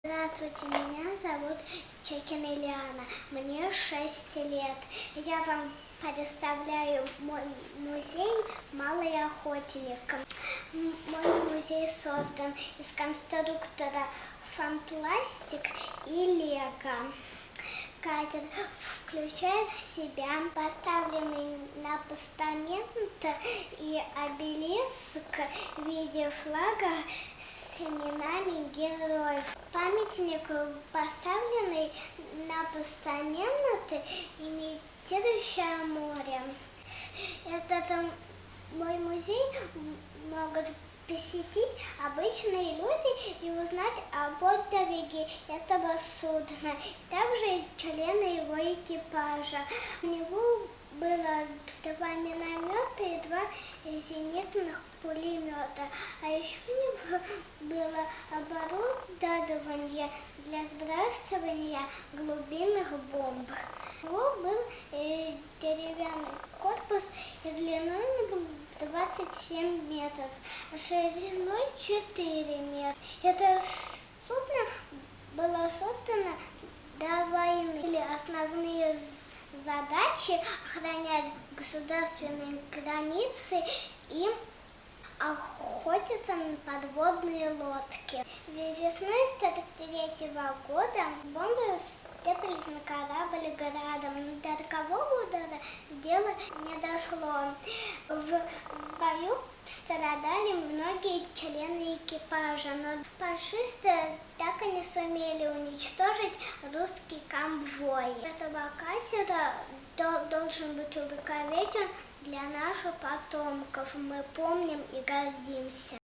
Здравствуйте, меня зовут Чекина Илиана, мне 6 лет. Я вам представляю мой музей «Малый Охотник». Мой музей создан из конструктора фанпластик и лего. Катер включает в себя поставленный на постамент и обелиск в виде флага с именами героев. Памятник, поставленный на постамент, имитирующий море. Этот мой музей могут посетить обычные люди и узнать о подвиге этого судна, также члены его экипажа. У него было 2 миномета и 2 зенитных пулемета, а еще у него было оборудование для сбрасывания глубинных бомб. У него был деревянный корпус, и длиной он был 27 метров, а шириной 4 метра. Это судно было создано до войны. Основные задачи — охранять государственные границы и охотиться на подводные лодки. Весной 1943 года бомбы сыпались на корабль градом. До рокового удара дело не дошло. В бою страдали многие члены экипажа, но фашисты так и не сумели уничтожить русский конвой. Этого катера должен быть увековечен для наших потомков. Мы помним и гордимся.